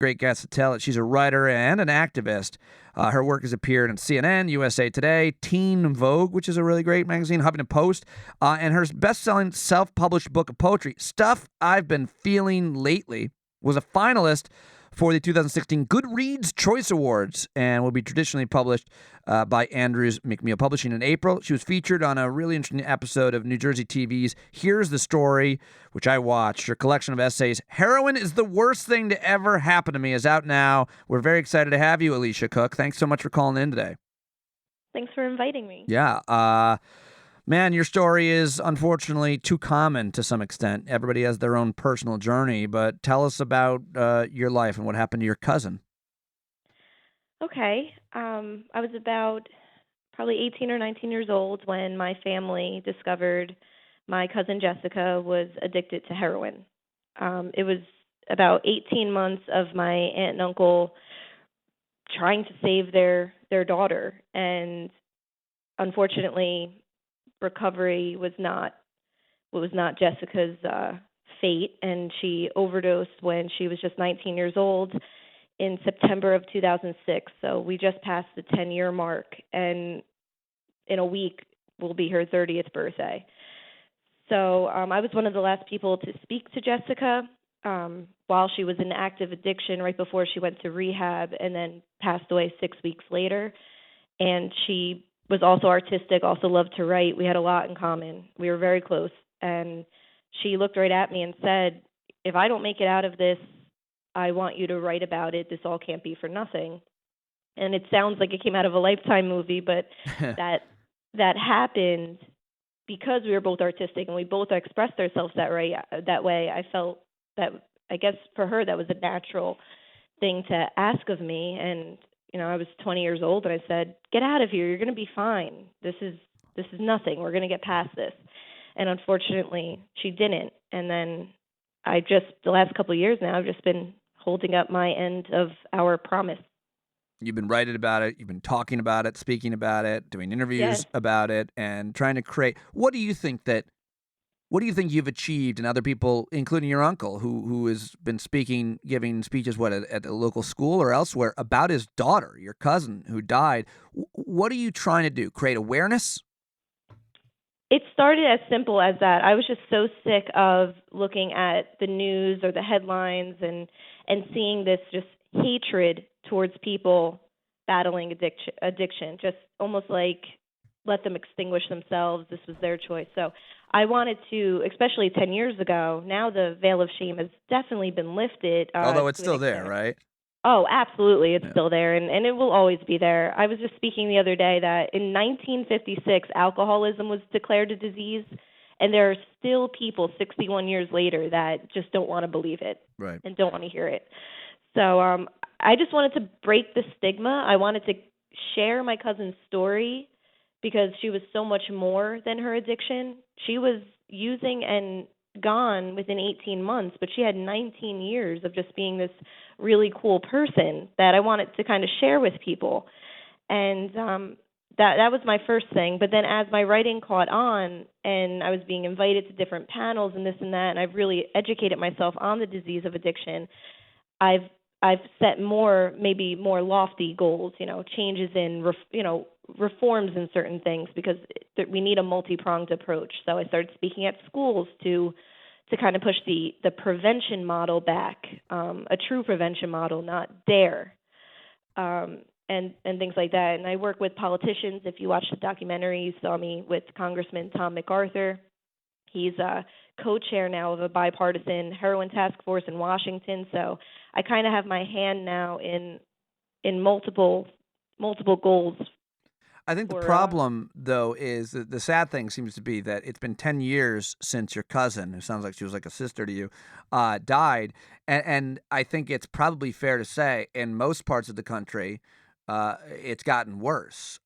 Great guest to tell it. She's a writer and an activist. Her work has appeared in CNN, USA Today, Teen Vogue, which is a really great magazine, Huffington Post, and her best-selling self-published book of poetry, Stuff I've Been Feeling Lately, was a finalist for the 2016 Goodreads Choice Awards and will be traditionally published by Andrews McMeel Publishing in April. She was featured on a really interesting episode of New Jersey TV's Here's the Story, which I watched. Her collection of essays, Heroin is the Worst Thing to Ever Happen to Me, is out now. We're very excited to have you, Alicia Cook. Thanks so much for calling in today. Thanks for inviting me. Yeah. Man, your story is unfortunately too common to some extent. Everybody has their own personal journey, but tell us about your life and what happened to your cousin. Okay. I was about probably 18 or 19 years old when my family discovered my cousin Jessica was addicted to heroin. It was about 18 months of my aunt and uncle trying to save their daughter, and unfortunately, recovery was not Jessica's fate, and she overdosed when she was just 19 years old in September of 2006. So we just passed the 10-year mark, and in a week will be her 30th birthday. So I was one of the last people to speak to Jessica while she was in active addiction right before she went to rehab and then passed away 6 weeks later. And she was also artistic, also loved to write. We had a lot in common. We were very close. And she looked right at me and said, if I don't make it out of this, I want you to write about it. This all can't be for nothing. And it sounds like it came out of a Lifetime movie, but that happened because we were both artistic and we both expressed ourselves that way. I felt that, I guess for her, that was a natural thing to ask of me. And I was 20 years old, and I said, get out of here. You're going to be fine. This is nothing. We're going to get past this. And unfortunately, she didn't. And then the last couple of years now, I've just been holding up my end of our promise. You've been writing about it. You've been talking about it, speaking about it, doing interviews about it, and trying to create. What do you think you've achieved, and other people, including your uncle, who has been giving speeches, at a local school or elsewhere, about his daughter, your cousin, who died? What are you trying to do? Create awareness? It started as simple as that. I was just so sick of looking at the news or the headlines and seeing this just hatred towards people battling addiction, just almost like let them extinguish themselves. This was their choice. So I wanted to, especially 10 years ago, now the veil of shame has definitely been lifted. Although it's still there, right? Oh, absolutely. It's still there, and it will always be there. I was just speaking the other day that in 1956, alcoholism was declared a disease, and there are still people 61 years later that just don't want to believe it and don't want to hear it. So I just wanted to break the stigma. I wanted to share my cousin's story because she was so much more than her addiction. She was using and gone within 18 months, but she had 19 years of just being this really cool person that I wanted to kind of share with people. And that was my first thing. But then as my writing caught on and I was being invited to different panels and this and that, and I've really educated myself on the disease of addiction, I've set maybe more lofty goals, changes in, reforms in certain things, because we need a multi-pronged approach. So I started speaking at schools to kind of push the prevention model back, a true prevention model, not dare, and things like that. And I work with politicians. If you watch the documentary, you saw me with Congressman Tom MacArthur. He's a co-chair now of a bipartisan heroin task force in Washington. So I kind of have my hand now in multiple goals. I think the problem, though, is that the sad thing seems to be that it's been 10 years since your cousin, who sounds like she was like a sister to you, died. And I think it's probably fair to say in most parts of the country, it's gotten worse.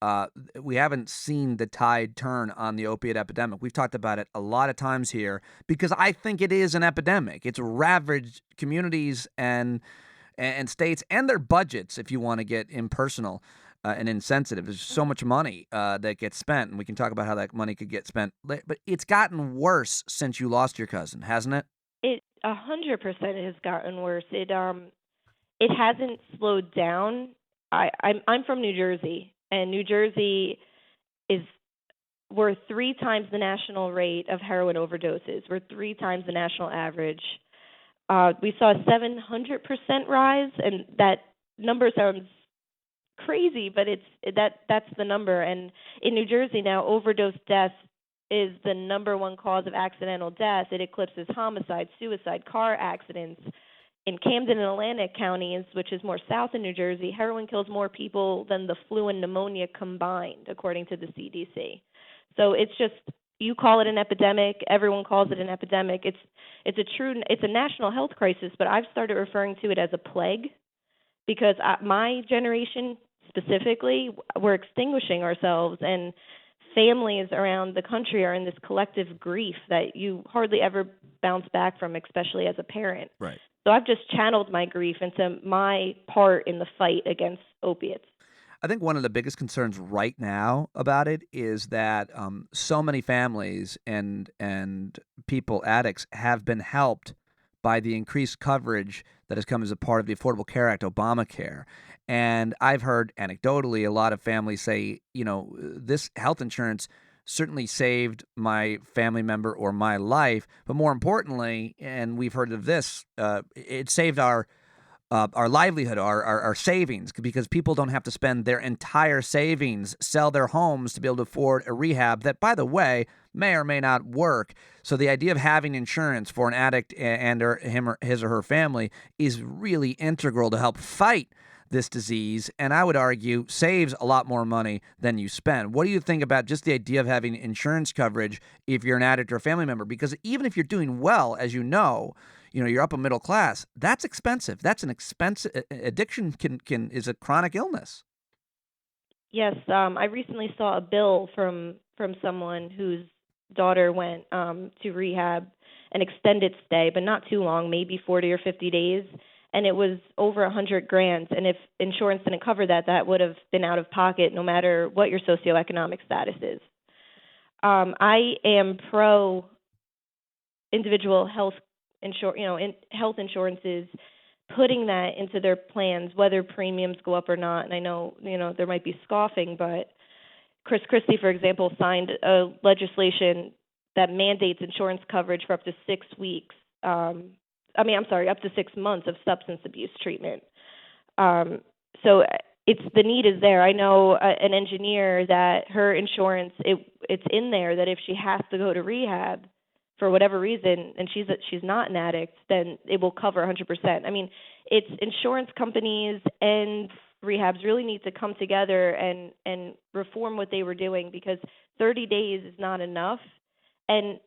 We haven't seen the tide turn on the opiate epidemic. We've talked about it a lot of times here because I think it is an epidemic. It's ravaged communities and states and their budgets, if you want to get impersonal and insensitive. There's so much money that gets spent, and we can talk about how that money could get spent. But it's gotten worse since you lost your cousin, hasn't it? It 100% has gotten worse. It it hasn't slowed down. I'm from New Jersey, and New Jersey is we're 3 times the national rate of heroin overdoses. We're 3 times the national average. We saw a 700% rise, and that number sounds crazy, but that's the number. And in New Jersey now, overdose deaths is the number one cause of accidental death. It eclipses homicide, suicide, car accidents. In Camden and Atlantic counties, which is more south in New Jersey, heroin kills more people than the flu and pneumonia combined, according to the CDC. So it's just, you call it an epidemic, everyone calls it an epidemic. It's a national health crisis, but I've started referring to it as a plague because my generation specifically, we're extinguishing ourselves, and families around the country are in this collective grief that you hardly ever bounce back from, especially as a parent. Right. So I've just channeled my grief into my part in the fight against opiates. I think one of the biggest concerns right now about it is that so many families and people, addicts, have been helped by the increased coverage that has come as a part of the Affordable Care Act, Obamacare. And I've heard anecdotally a lot of families say, this health insurance certainly saved my family member or my life, but more importantly, and we've heard of this, it saved our livelihood, our savings, because people don't have to spend their entire savings, sell their homes to be able to afford a rehab that, by the way, may or may not work. So the idea of having insurance for an addict and or his or her family is really integral to help fight this disease, and I would argue saves a lot more money than you spend. What do you think about just the idea of having insurance coverage if you're an addict or a family member? Because even if you're doing well, as you're upper middle class, that's expensive. That's an expensive addiction. Is a chronic illness. Yes, I recently saw a bill from someone whose daughter went to rehab, an extended stay, but not too long, maybe 40 or 50 days, and it was over $100,000. And if insurance didn't cover that, that would have been out of pocket, no matter what your socioeconomic status is. I am pro individual health health insurances, putting that into their plans, whether premiums go up or not. And I know, there might be scoffing, but Chris Christie, for example, signed a legislation that mandates insurance coverage for up to 6 weeks. Up to 6 months of substance abuse treatment. So the need is there. I know an engineer that her insurance, it's in there that if she has to go to rehab for whatever reason, and she's not an addict, then it will cover 100%. I mean, it's insurance companies and rehabs really need to come together and reform what they were doing, because 30 days is not enough, and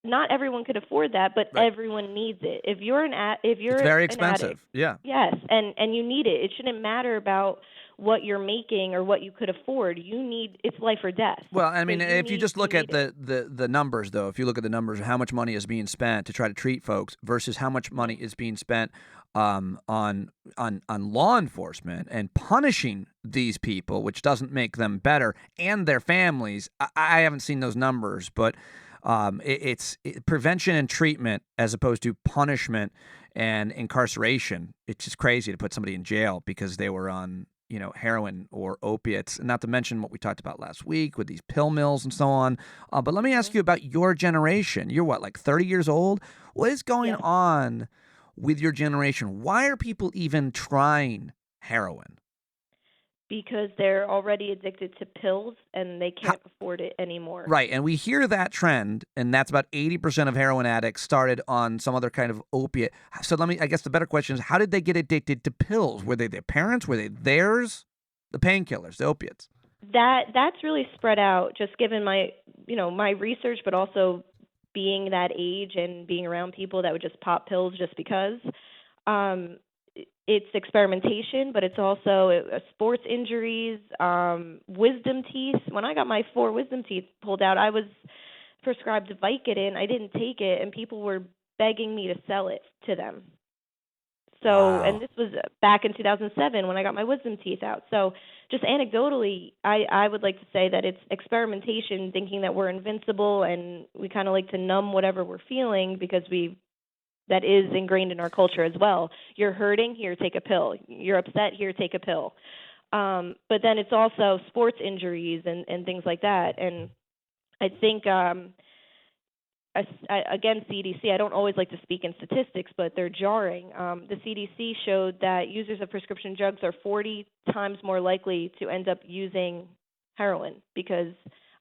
not everyone could afford that, but right. Everyone needs it. If you're it's very expensive. Addict, yeah. Yes, and you need it. It shouldn't matter about what you're making or what you could afford. It's life or death. Well, I mean, if you just look at the numbers, though, if you look at the numbers of how much money is being spent to try to treat folks versus how much money is being spent on law enforcement and punishing these people, which doesn't make them better, and their families, I haven't seen those numbers, but it's prevention and treatment as opposed to punishment and incarceration. It's just crazy to put somebody in jail because they were on, heroin or opiates, and not to mention what we talked about last week with these pill mills and so on. But let me ask you about your generation. You're what, like 30 years old? What is going on with your generation? Why are people even trying heroin? Because they're already addicted to pills and they can't afford it anymore. Right, and we hear that trend, and that's about 80% of heroin addicts started on some other kind of opiate. So I guess the better question is, how did they get addicted to pills? Were they their parents? Were they theirs? The painkillers, the opiates. That's really spread out, just given my research, but also being that age and being around people that would just pop pills just because. It's experimentation, but it's also sports injuries, wisdom teeth. When I got my 4 wisdom teeth pulled out, I was prescribed Vicodin. I didn't take it, and people were begging me to sell it to them. So, wow. And this was back in 2007 when I got my wisdom teeth out. So just anecdotally, I would like to say that it's experimentation, thinking that we're invincible, and we kind of like to numb whatever we're feeling because we that is ingrained in our culture as well. You're hurting, here, take a pill. You're upset, here, take a pill. But then it's also sports injuries and things like that. And I think again, CDC, I don't always like to speak in statistics, but they're jarring. The CDC showed that users of prescription drugs are 40 times more likely to end up using heroin, because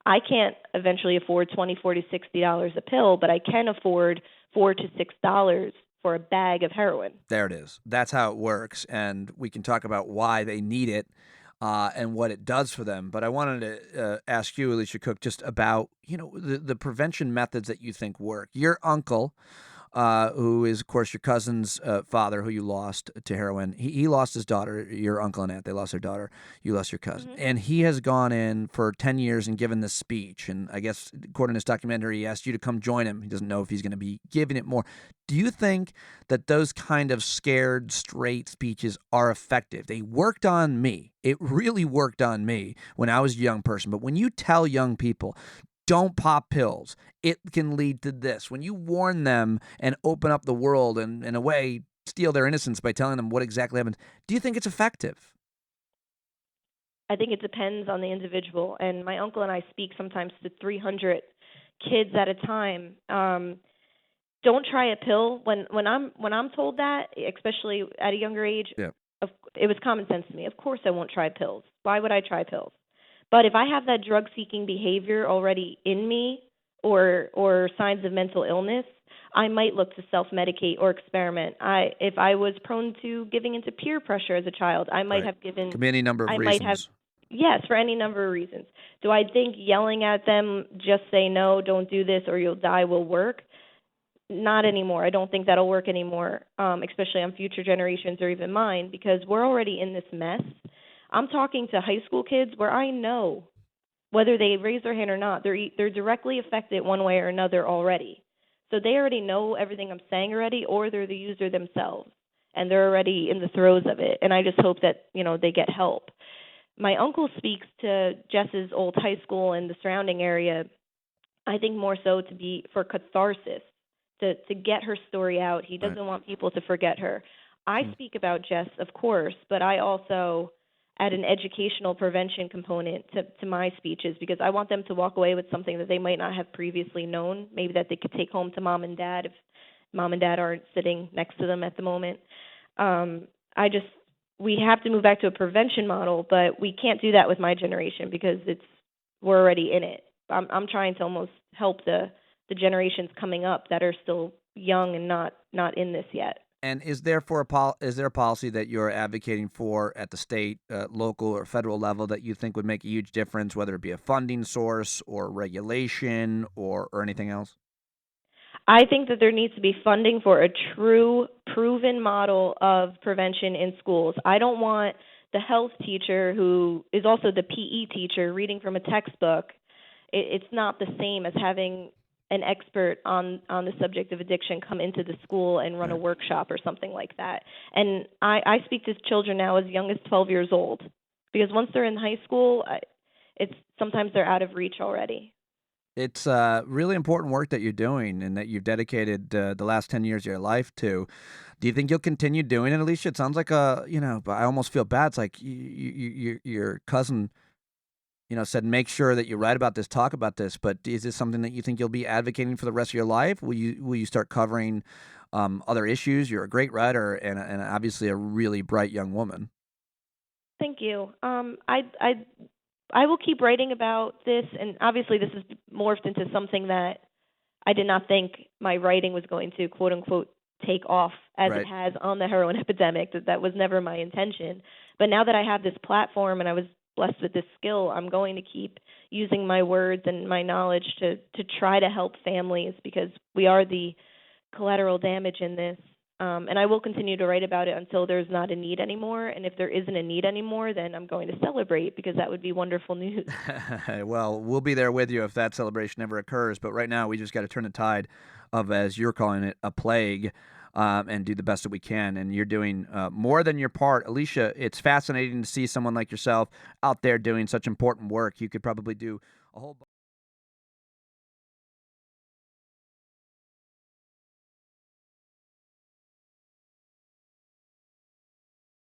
I can't eventually afford $20, $40, $60 a pill, but I can afford $4 to $6 for a bag of heroin. There it is. That's how it works, and we can talk about why they need it and what it does for them. But I wanted to ask you, Alicia Cook, just about the prevention methods that you think work. Your uncle, who is, of course, your cousin's father, who you lost to heroin. He lost his daughter, your uncle and aunt. They lost their daughter. You lost your cousin. Mm-hmm. And he has gone in for 10 years and given this speech. And I guess, according to this documentary, he asked you to come join him. He doesn't know if he's going to be giving it more. Do you think that those kind of scared, straight speeches are effective? They worked on me. It really worked on me when I was a young person. But when you tell young people, don't pop pills, it can lead to this. When you warn them and open up the world and, in a way, steal their innocence by telling them what exactly happened, do you think it's effective? I think it depends on the individual. And my uncle and I speak sometimes to 300 kids at a time. Don't try a pill. When I'm told that, especially at a younger age, Yeah. It was common sense to me. Of course I won't try pills. Why would I try pills? But if I have that drug-seeking behavior already in me, or signs of mental illness, I might look to self-medicate or experiment. If I was prone to giving into peer pressure as a child, I might have given. Could be any number of I reasons. might have. Yes, for any number of reasons. Do I think yelling at them, just say no, don't do this, or you'll die, will work? Not anymore. I don't think that'll work anymore, especially on future generations or even mine, because we're already in this mess. I'm talking to high school kids where I know, whether they raise their hand or not, they're directly affected one way or another already. So they already know everything I'm saying already, or they're the user themselves, and they're already in the throes of it. And I just hope that they get help. My uncle speaks to Jess's old high school and the surrounding area, I think more so to be for catharsis, to get her story out. He doesn't want people to forget her. I speak about Jess, of course, but I also add an educational prevention component to my speeches, because I want them to walk away with something that they might not have previously known, maybe that they could take home to mom and dad if mom and dad aren't sitting next to them at the moment. We have to move back to a prevention model, but we can't do that with my generation because we're already in it. I'm trying to almost help the generations coming up that are still young and not in this yet. And is there a policy that you're advocating for at the state, local, or federal level that you think would make a huge difference, whether it be a funding source or regulation or anything else? I think that there needs to be funding for a true, proven model of prevention in schools. I don't want the health teacher who is also the PE teacher reading from a textbook. It's not the same as having an expert on the subject of addiction come into the school and run a workshop or something like that. And I speak to children now as young as 12 years old, because once they're in high school, sometimes they're out of reach already. It's really important work that you're doing and that you've dedicated the last 10 years of your life to. Do you think you'll continue doing it, Alicia? It sounds like but I almost feel bad. It's like your cousin, said make sure that you write about this, talk about this. But is this something that you think you'll be advocating for the rest of your life? Will you start covering other issues? You're a great writer and obviously a really bright young woman. Thank you. I will keep writing about this, and obviously this has morphed into something that I did not think my writing was going to, quote unquote, take off as it has on the heroin epidemic. That was never my intention. But now that I have this platform and I was blessed with this skill, I'm going to keep using my words and my knowledge to try to help families, because we are the collateral damage in this. And I will continue to write about it until there's not a need anymore. And if there isn't a need anymore, then I'm going to celebrate, because that would be wonderful news. Well, we'll be there with you if that celebration ever occurs. But right now, we just got to turn the tide of, as you're calling it, a plague, and do the best that we can. And you're doing more than your part. Alicia, it's fascinating to see someone like yourself out there doing such important work. You could probably do a whole